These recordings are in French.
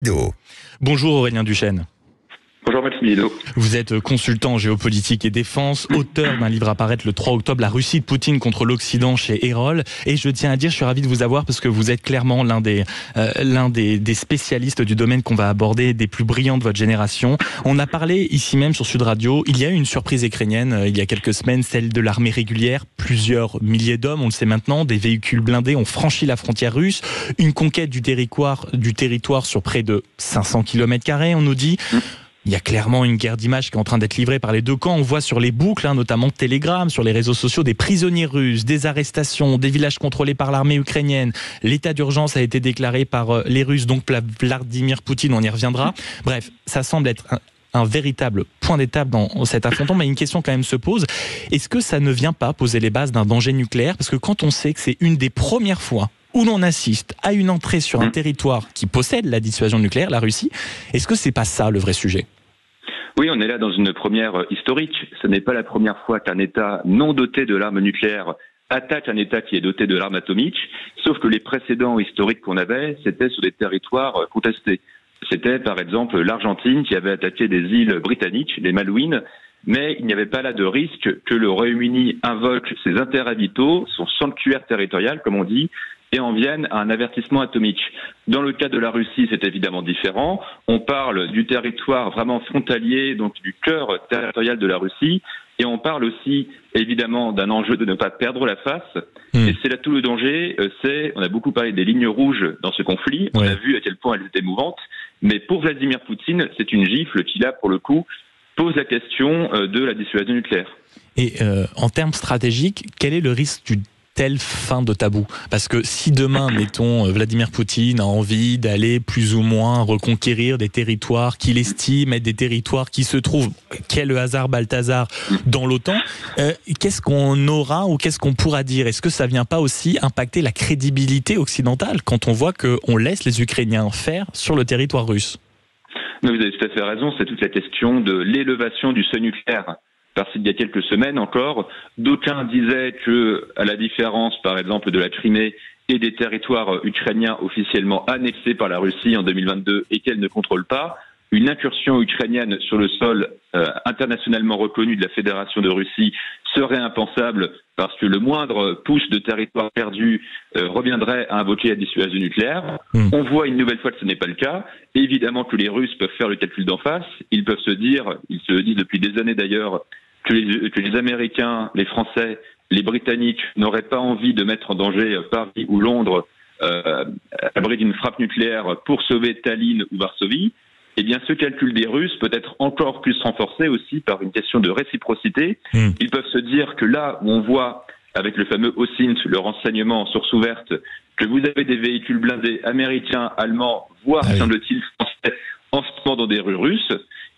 Do. Bonjour Aurélien Duchesne. Bonjour Maximilien. Vous êtes consultant en géopolitique et défense, auteur d'un livre à paraître le 3 octobre, La Russie de Poutine contre l'Occident chez Erol. Et je tiens à dire, je suis ravi de vous avoir parce que vous êtes clairement l'un des spécialistes du domaine qu'on va aborder, des plus brillants de votre génération. On a parlé ici même sur Sud Radio, il y a eu une surprise ukrainienne il y a quelques semaines, celle de l'armée régulière. Plusieurs milliers d'hommes, on le sait maintenant, des véhicules blindés ont franchi la frontière russe. Une conquête du territoire sur près de 500 km², on nous dit. Il y a clairement une guerre d'images qui est en train d'être livrée par les deux camps. On voit sur les boucles, notamment Telegram, sur les réseaux sociaux, des prisonniers russes, des arrestations, des villages contrôlés par l'armée ukrainienne. L'état d'urgence a été déclaré par les Russes, donc Vladimir Poutine, on y reviendra. Bref, ça semble être un véritable point d'étape dans cet affrontement, mais une question quand même se pose. Est-ce que ça ne vient pas poser les bases d'un danger nucléaire? Parce que quand on sait que c'est une des premières fois où l'on assiste à une entrée sur un territoire qui possède la dissuasion nucléaire, la Russie, est-ce que c'est pas ça le vrai sujet? Oui, on est là dans une première historique. Ce n'est pas la première fois qu'un État non doté de l'arme nucléaire attaque un État qui est doté de l'arme atomique, sauf que les précédents historiques qu'on avait, c'était sur des territoires contestés. C'était par exemple l'Argentine qui avait attaqué des îles britanniques, les Malouines, mais il n'y avait pas là de risque que le Royaume-Uni invoque ses intérêts vitaux, son sanctuaire territorial, comme on dit, et en vienne à un avertissement atomique. Dans le cas de la Russie, c'est évidemment différent. On parle du territoire vraiment frontalier, donc du cœur territorial de la Russie, et on parle aussi évidemment d'un enjeu de ne pas perdre la face. Et c'est là tout le danger. On a beaucoup parlé des lignes rouges dans ce conflit. On a vu à quel point elles étaient mouvantes. Mais pour Vladimir Poutine, c'est une gifle qui, là, pour le coup, pose la question de la dissuasion nucléaire. Et en termes stratégiques, quel est le risque d'une telle fin de tabou? Parce que si demain, mettons, Vladimir Poutine a envie d'aller plus ou moins reconquérir des territoires qu'il estime être des territoires qui se trouvent, quel hasard Balthazar, dans l'OTAN, qu'est-ce qu'on aura ou qu'est-ce qu'on pourra dire? Est-ce que ça vient pas aussi impacter la crédibilité occidentale quand on voit qu'on laisse les Ukrainiens faire sur le territoire russe? Mais vous avez tout à fait raison, c'est toute la question de l'élévation du seuil nucléaire. Parce qu'il y a quelques semaines encore, d'aucuns disaient que, à la différence, par exemple, de la Crimée et des territoires ukrainiens officiellement annexés par la Russie en 2022 et qu'elle ne contrôle pas, une incursion ukrainienne sur le sol internationalement reconnu de la Fédération de Russie serait impensable parce que le moindre pouce de territoire perdu reviendrait à invoquer la dissuasion nucléaire. On voit une nouvelle fois que ce n'est pas le cas. Évidemment que les Russes peuvent faire le calcul d'en face. Ils peuvent se dire, ils se le disent depuis des années d'ailleurs, que les Américains, les Français, les Britanniques n'auraient pas envie de mettre en danger Paris ou Londres à l'abri d'une frappe nucléaire pour sauver Tallinn ou Varsovie. Eh bien, ce calcul des Russes peut être encore plus renforcé aussi par une question de réciprocité. Ils peuvent se dire que là où on voit, avec le fameux OSINT, le renseignement en source ouverte, que vous avez des véhicules blindés américains, allemands, voire, semble-t-il, français, en ce moment dans des rues russes,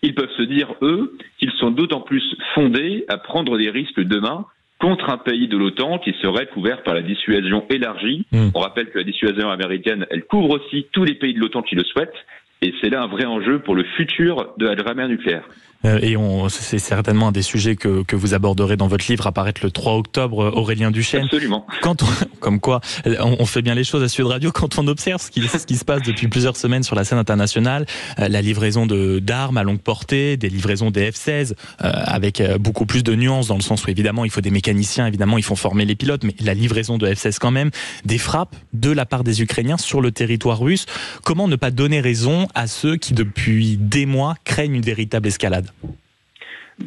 ils peuvent se dire, eux, qu'ils sont d'autant plus fondés à prendre des risques demain contre un pays de l'OTAN qui serait couvert par la dissuasion élargie. On rappelle que la dissuasion américaine, elle couvre aussi tous les pays de l'OTAN qui le souhaitent. Et c'est là un vrai enjeu pour le futur de la grammaire nucléaire. Et c'est certainement un des sujets que vous aborderez dans votre livre, à paraître le 3 octobre, Aurélien Duchesne. Absolument. Comme quoi, on fait bien les choses à Sud Radio quand on observe ce qui se passe depuis plusieurs semaines sur la scène internationale. La livraison d'armes à longue portée, des livraisons des F-16, avec beaucoup plus de nuances dans le sens où évidemment il faut des mécaniciens, évidemment il faut former les pilotes, mais la livraison de F-16 quand même, des frappes de la part des Ukrainiens sur le territoire russe. Comment ne pas donner raison à ceux qui depuis des mois craignent une véritable escalade?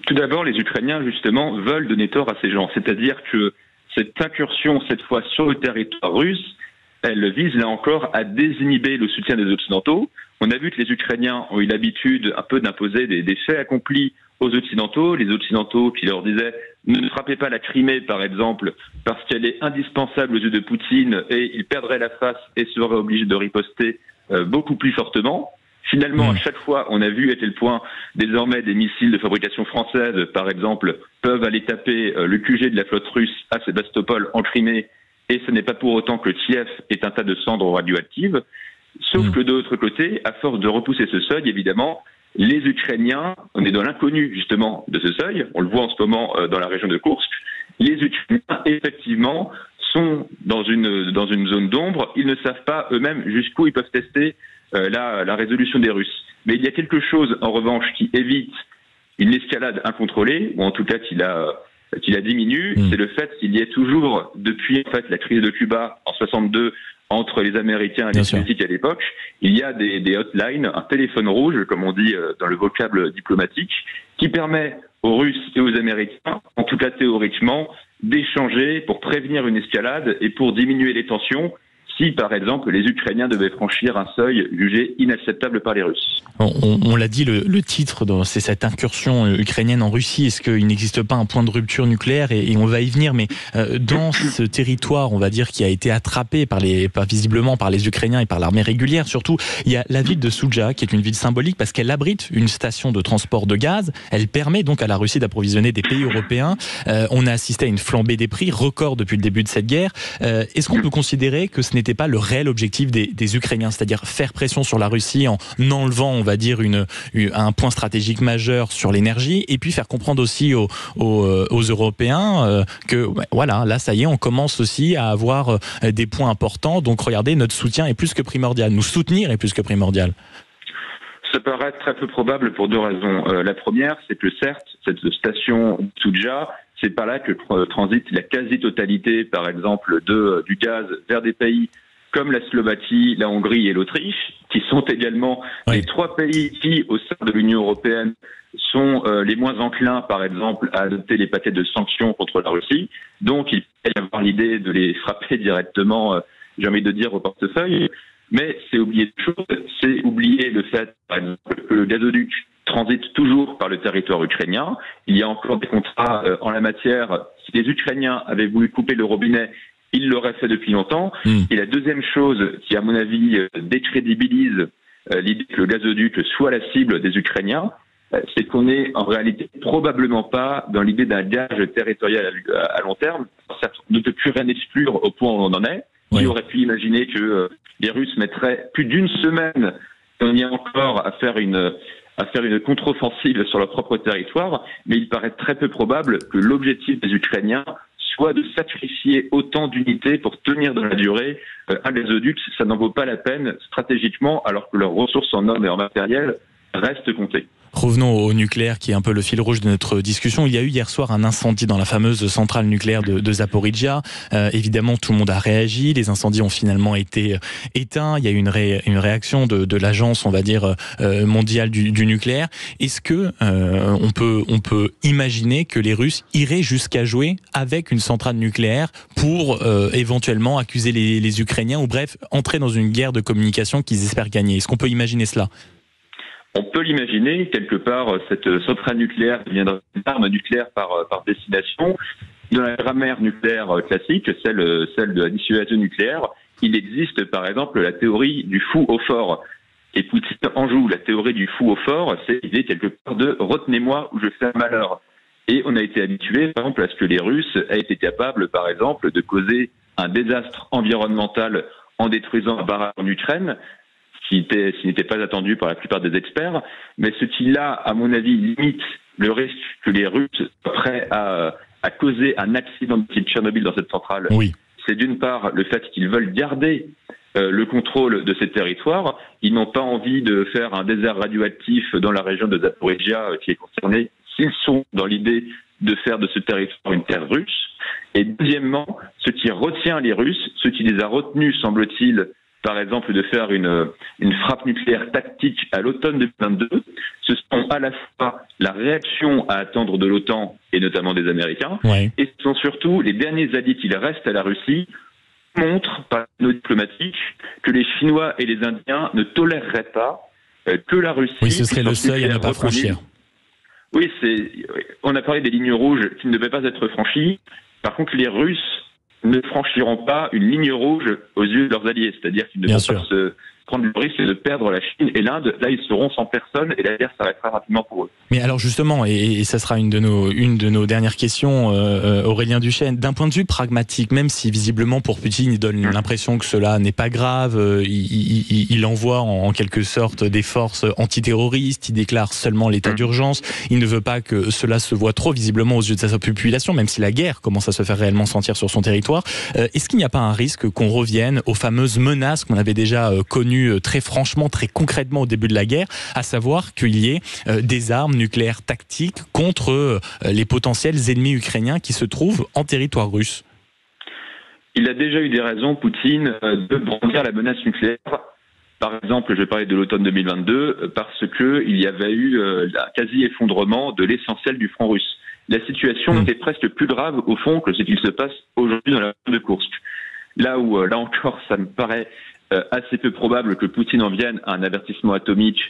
Tout d'abord, les Ukrainiens, justement, veulent donner tort à ces gens. C'est-à-dire que cette incursion, cette fois sur le territoire russe, elle vise, là encore, à désinhiber le soutien des Occidentaux. On a vu que les Ukrainiens ont eu l'habitude un peu d'imposer des faits accomplis aux Occidentaux. Les Occidentaux qui leur disaient « ne frappez pas la Crimée, par exemple, parce qu'elle est indispensable aux yeux de Poutine et il perdrait la face et serait obligé de riposter beaucoup plus fortement ». Finalement, à chaque fois, on a vu à quel point désormais des missiles de fabrication française, par exemple, peuvent aller taper le QG de la flotte russe à Sébastopol en Crimée, et ce n'est pas pour autant que Kiev est un tas de cendres radioactives. Sauf que de l'autre côté, à force de repousser ce seuil, évidemment, les Ukrainiens, on est dans l'inconnu justement de ce seuil, on le voit en ce moment dans la région de Koursk, les Ukrainiens, effectivement, sont dans une zone d'ombre, ils ne savent pas eux-mêmes jusqu'où ils peuvent tester la résolution des Russes. Mais il y a quelque chose, en revanche, qui évite une escalade incontrôlée, ou en tout cas qui la diminue, c'est le fait qu'il y ait toujours, depuis en fait la crise de Cuba en 62, entre les Américains et les Soviétiques à l'époque, il y a des hotlines, un téléphone rouge, comme on dit dans le vocable diplomatique, qui permet aux Russes et aux Américains, en tout cas théoriquement, d'échanger pour prévenir une escalade et pour diminuer les tensions si, par exemple, les Ukrainiens devaient franchir un seuil jugé inacceptable par les Russes. On l'a dit, le titre, c'est cette incursion ukrainienne en Russie. Est-ce qu'il n'existe pas un point de rupture nucléaire, et on va y venir, mais dans ce territoire, on va dire, qui a été attrapé visiblement par les Ukrainiens et par l'armée régulière, surtout, il y a la ville de Soudja, qui est une ville symbolique parce qu'elle abrite une station de transport de gaz. Elle permet donc à la Russie d'approvisionner des pays européens. On a assisté à une flambée des prix, record depuis le début de cette guerre. Est-ce qu'on peut considérer que ce n'était pas le réel objectif des Ukrainiens, c'est-à-dire faire pression sur la Russie en enlevant, on va dire, un point stratégique majeur sur l'énergie, et puis faire comprendre aussi aux Européens que voilà, là ça y est, on commence aussi à avoir des points importants, donc regardez, notre soutien est plus que primordial, nous soutenir est plus que primordial. Ça paraît très peu probable pour deux raisons. La première, c'est que certes, cette station Soudja, c'est par là que transite la quasi-totalité, par exemple, du gaz vers des pays comme la Slovaquie, la Hongrie et l'Autriche, qui sont également les trois pays qui, au sein de l'Union européenne, sont les moins enclins, par exemple, à adopter les paquets de sanctions contre la Russie. Donc, il peut y avoir l'idée de les frapper directement, j'ai envie de dire, au portefeuille. Mais c'est oublier une chose, c'est oublier le fait, par exemple, que le gazoduc transite toujours par le territoire ukrainien. Il y a encore des contrats en la matière. Si les Ukrainiens avaient voulu couper le robinet, ils l'auraient fait depuis longtemps. Et la deuxième chose qui, à mon avis, décrédibilise l'idée que le gazoduc soit la cible des Ukrainiens, c'est qu'on n'est en réalité probablement pas dans l'idée d'un gage territorial à long terme. Certes, on ne peut plus rien exclure au point où on en est. Qui aurait pu imaginer que les Russes mettraient plus d'une semaine, on y est encore, à faire une contre-offensive sur leur propre territoire, mais il paraît très peu probable que l'objectif des Ukrainiens soit de sacrifier autant d'unités pour tenir dans la durée un gazoduc. Ça n'en vaut pas la peine stratégiquement, alors que leurs ressources en hommes et en matériel restent comptées. Revenons au nucléaire, qui est un peu le fil rouge de notre discussion. Il y a eu hier soir un incendie dans la fameuse centrale nucléaire de Zaporijia. Évidemment, tout le monde a réagi. Les incendies ont finalement été éteints. Il y a eu une réaction de l'agence, on va dire, mondiale du nucléaire. Est-ce que on peut imaginer que les Russes iraient jusqu'à jouer avec une centrale nucléaire pour éventuellement accuser les Ukrainiens, ou bref, entrer dans une guerre de communication qu'ils espèrent gagner? Est-ce qu'on peut imaginer cela? On peut l'imaginer, quelque part, cette centrale nucléaire deviendra une arme nucléaire par destination. Dans la grammaire nucléaire classique, celle de la dissuasion nucléaire, il existe par exemple la théorie du fou au fort. Et Poutine en joue. La théorie du fou au fort, c'est l'idée quelque part de « retenez-moi ou je fais un malheur ». Et on a été habitué, par exemple, à ce que les Russes aient été capables, par exemple, de causer un désastre environnemental en détruisant un barrage en Ukraine, ce qui n'était pas attendu par la plupart des experts, mais ce qui là, à mon avis, limite le risque que les Russes soient prêts à causer un accident de type Tchernobyl dans cette centrale. Oui. C'est d'une part le fait qu'ils veulent garder le contrôle de ces territoires. Ils n'ont pas envie de faire un désert radioactif dans la région de Zaporijia qui est concernée, s'ils sont dans l'idée de faire de ce territoire une terre russe. Et deuxièmement, ce qui retient les Russes, ce qui les a retenus, semble-t-il, par exemple, de faire une frappe nucléaire tactique à l'automne 2022, ce sont à la fois la réaction à attendre de l'OTAN et notamment des Américains, et ce sont surtout les derniers alliés qui restent à la Russie, montrent par nos diplomatiques que les Chinois et les Indiens ne toléreraient pas que la Russie... Oui, ce serait le seuil à ne pas franchir. Oui, on a parlé des lignes rouges qui ne devaient pas être franchies. Par contre, les Russes ne franchiront pas une ligne rouge aux yeux de leurs alliés, c'est-à-dire qu'ils ne vont pas se prendre le risque de perdre la Chine et l'Inde. Là, ils seront sans personne et la guerre s'arrêtera rapidement pour eux. Mais alors justement, et ça sera une de nos dernières questions, Aurélien Duchesne, d'un point de vue pragmatique, même si visiblement pour Poutine, il donne l'impression que cela n'est pas grave, il envoie en quelque sorte des forces antiterroristes, il déclare seulement l'état d'urgence, il ne veut pas que cela se voit trop visiblement aux yeux de sa population, même si la guerre commence à se faire réellement sentir sur son territoire. Est-ce qu'il n'y a pas un risque qu'on revienne aux fameuses menaces qu'on avait déjà connues reconnu très franchement, très concrètement au début de la guerre, à savoir qu'il y ait des armes nucléaires tactiques contre les potentiels ennemis ukrainiens qui se trouvent en territoire russe. Il a déjà eu des raisons, Poutine, de brandir la menace nucléaire. Par exemple, je vais parler de l'automne 2022, parce qu'il y avait eu un quasi-effondrement de l'essentiel du front russe. La situation était presque plus grave, au fond, que ce qu'il se passe aujourd'hui dans la zone de Koursk. Là où, là encore, ça me paraît assez peu probable que Poutine en vienne à un avertissement atomique,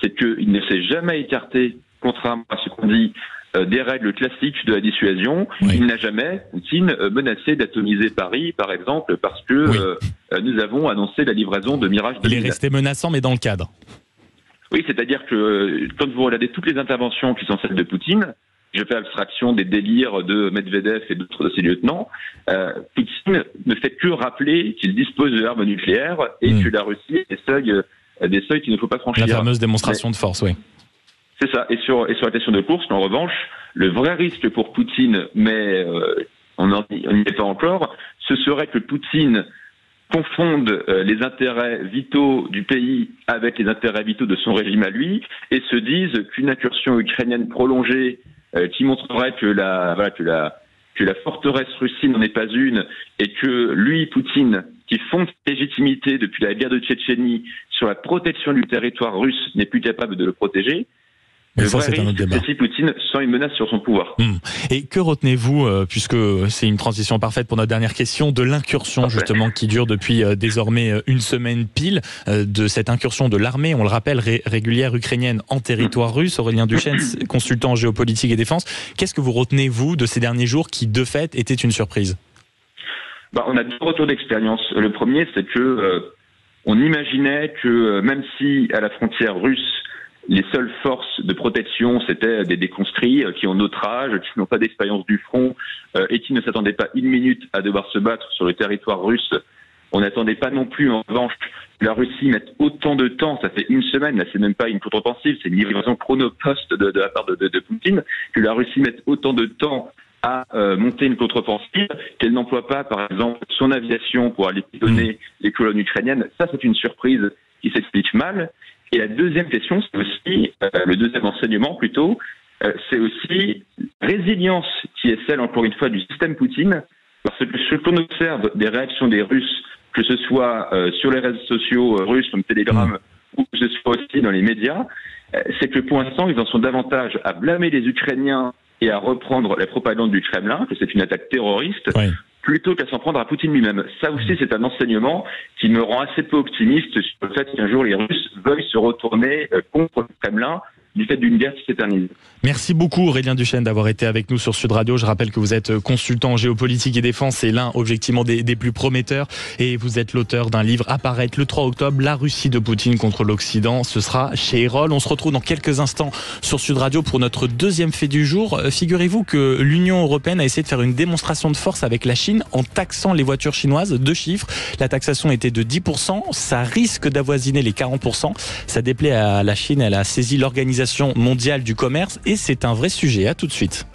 c'est qu'il ne s'est jamais écarté, contrairement à ce qu'on dit, des règles classiques de la dissuasion. Oui. Il n'a jamais, Poutine, menacé d'atomiser Paris, par exemple, parce que nous avons annoncé la livraison de Mirage 2000. Il est resté menaçant, mais dans le cadre. Oui, c'est-à-dire que quand vous regardez toutes les interventions qui sont celles de Poutine, je fais abstraction des délires de Medvedev et d'autres de ses lieutenants, Poutine ne fait que rappeler qu'il dispose de l'arme nucléaire et que la Russie a des seuils qu'il ne faut pas franchir. La fameuse démonstration de force, oui. C'est ça. Et sur la question de Koursk, en revanche, le vrai risque pour Poutine, mais on n'y est pas encore, ce serait que Poutine confonde les intérêts vitaux du pays avec les intérêts vitaux de son régime à lui et se dise qu'une incursion ukrainienne prolongée qui montrerait que la forteresse Russie n'en est pas une et que lui, Poutine, qui fonde sa légitimité depuis la guerre de Tchétchénie sur la protection du territoire russe, n'est plus capable de le protéger. Mais ça, c'est un autre débat. Si Poutine sent une menace sur son pouvoir. Et que retenez-vous, puisque c'est une transition parfaite pour notre dernière question, de l'incursion justement qui dure depuis désormais une semaine pile, de cette incursion de l'armée, on le rappelle, régulière ukrainienne en territoire russe. Aurélien Duchesne, consultant en géopolitique et défense. Qu'est-ce que vous retenez, vous, de ces derniers jours qui, de fait, étaient une surprise ? On a deux retours d'expérience. Le premier, c'est que on imaginait que même si à la frontière russe, les seules forces de protection, c'était des conscrits qui ont notre âge, qui n'ont pas d'expérience du front et qui ne s'attendaient pas une minute à devoir se battre sur le territoire russe. On n'attendait pas non plus, en revanche, que la Russie mette autant de temps, ça fait une semaine, là c'est même pas une contre-offensive, c'est une livraison chronopost de la part de Poutine, que la Russie mette autant de temps à monter une contre-offensive, qu'elle n'emploie pas, par exemple, son aviation pour aller pilonner les colonnes ukrainiennes. Ça, c'est une surprise qui s'explique mal. Et la deuxième question, c'est aussi, le deuxième enseignement plutôt, c'est aussi résilience qui est celle, encore une fois, du système Poutine, parce que ce qu'on observe des réactions des Russes, que ce soit sur les réseaux sociaux russes comme Telegram, ou que ce soit aussi dans les médias, c'est que pour l'instant, ils en sont davantage à blâmer les Ukrainiens et à reprendre la propagande du Kremlin, que c'est une attaque terroriste, plutôt qu'à s'en prendre à Poutine lui-même. Ça aussi, c'est un enseignement qui me rend assez peu optimiste sur le fait qu'un jour les Russes veuillent se retourner contre le Kremlin du fait d'une guerre qui s'éternise. Merci beaucoup Aurélien Duchesne d'avoir été avec nous sur Sud Radio. Je rappelle que vous êtes consultant en géopolitique et défense, c'est l'un objectivement des plus prometteurs et vous êtes l'auteur d'un livre à paraître le 3 octobre, La Russie de Poutine contre l'Occident. Ce sera chez Erol. On se retrouve dans quelques instants sur Sud Radio pour notre deuxième fait du jour. Figurez-vous que l'Union européenne a essayé de faire une démonstration de force avec la Chine en taxant les voitures chinoises. 2 chiffres. La taxation était de 10%. Ça risque d'avoisiner les 40%. Ça déplaît à la Chine. Elle a saisi l'Organisation mondiale du commerce et c'est un vrai sujet. À tout de suite.